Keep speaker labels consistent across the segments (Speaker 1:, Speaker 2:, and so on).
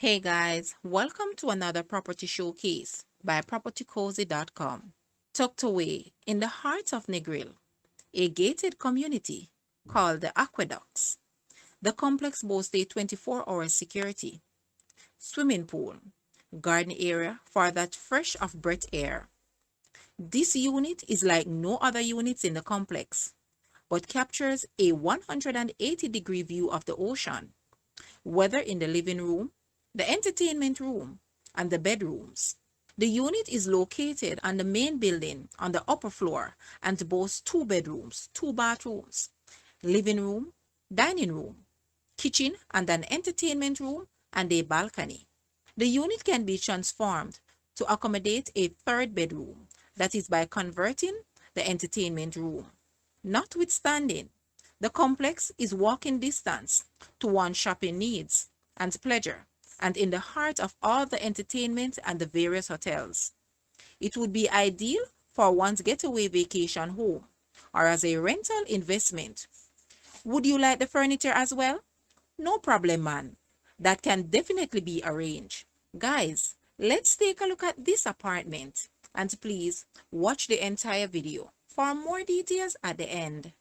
Speaker 1: Hey guys, welcome to another property showcase by propertycozy.com. Tucked away in the heart of Negril, a gated community called the Aqueducts. The complex boasts a 24-hour security, swimming pool, garden area for that fresh of breath air. This unit is like no other units in the complex, but captures a 180-degree view of the ocean, whether in the living room, the entertainment room, and the bedrooms. The unit is located on the main building on the upper floor and boasts 2 bedrooms, 2 bathrooms, living room, dining room, kitchen, and an entertainment room and a balcony. The unit can be transformed to accommodate a third bedroom, that is by converting the entertainment room. Notwithstanding, the complex is walking distance to one's shopping needs and pleasure, and in the heart of all the entertainment and the various hotels. It would be ideal for one's getaway vacation home or as a rental investment. Would you like the furniture as well? No problem, man. That can definitely be arranged. Guys, let's take a look at this apartment and please watch the entire video for more details at the end.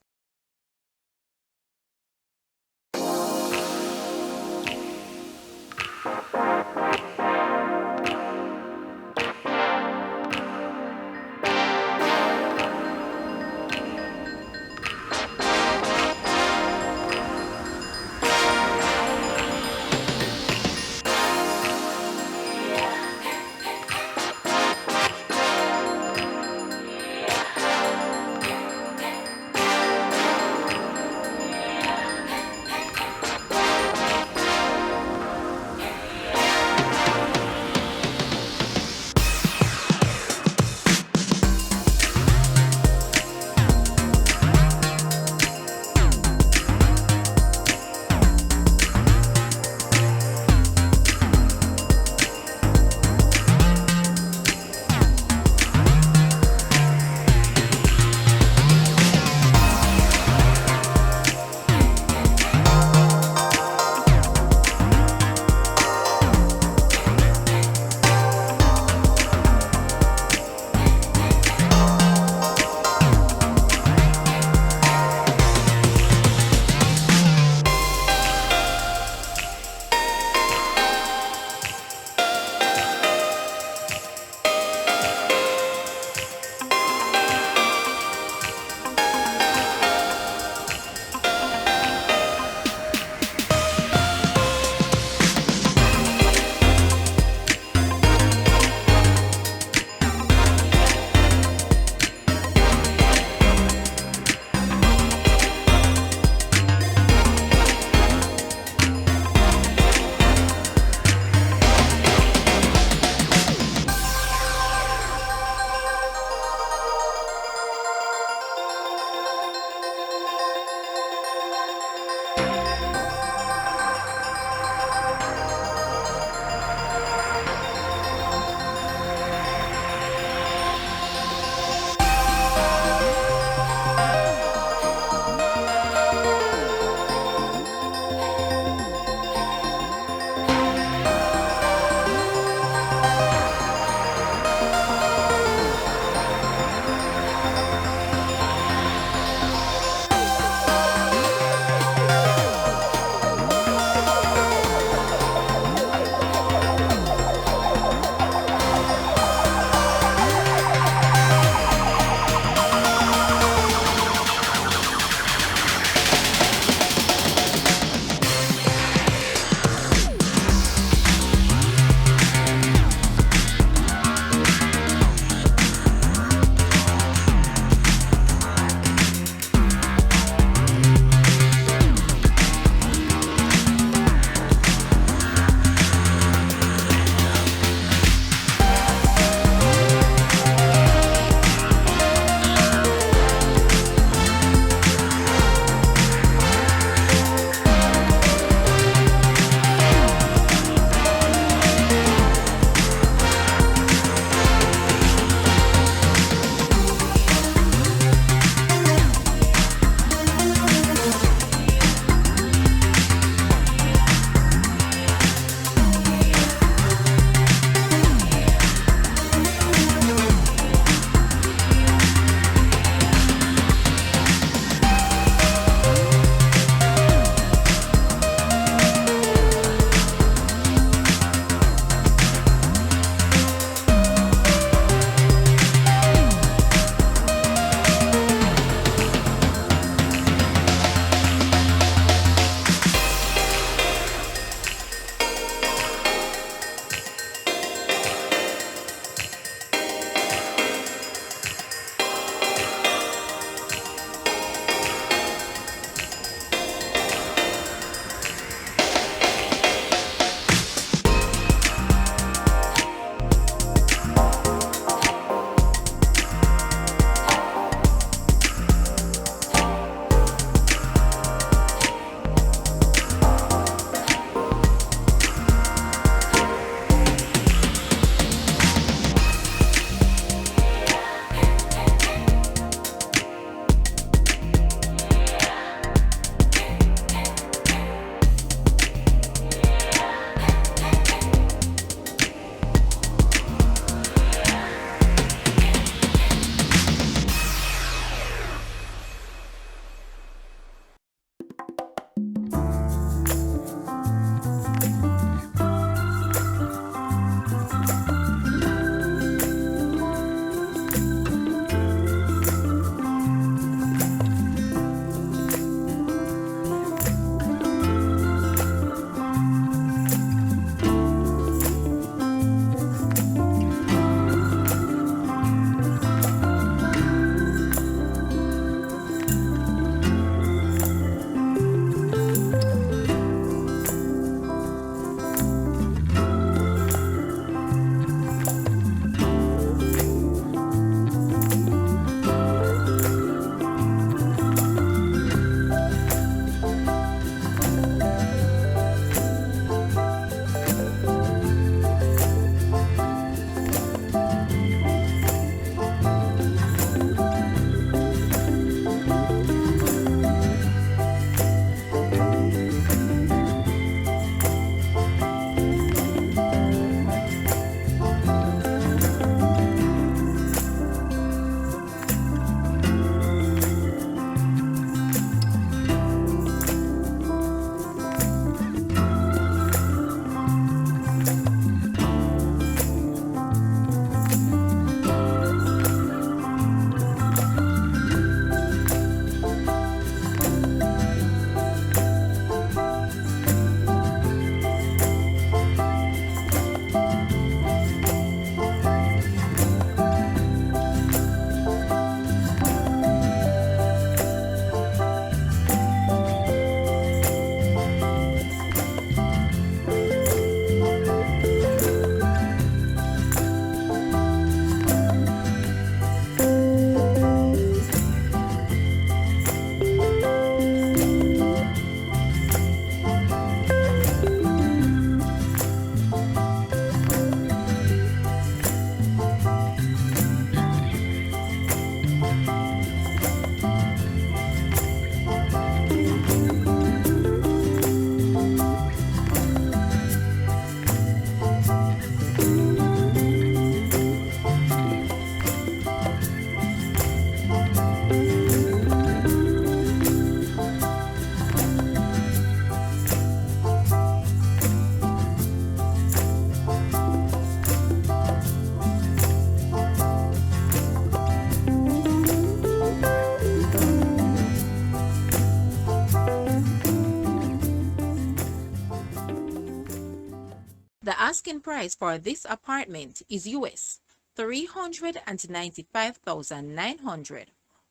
Speaker 1: The asking price for this apartment is US $395,900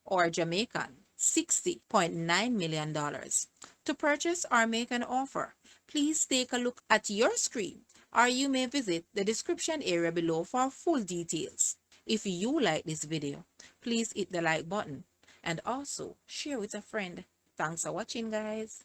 Speaker 1: or Jamaican $60.9 million. To purchase or make an offer, please take a look at your screen or you may visit the description area below for full details. If you like this video, please hit the like button and also share with a friend. Thanks for watching, guys.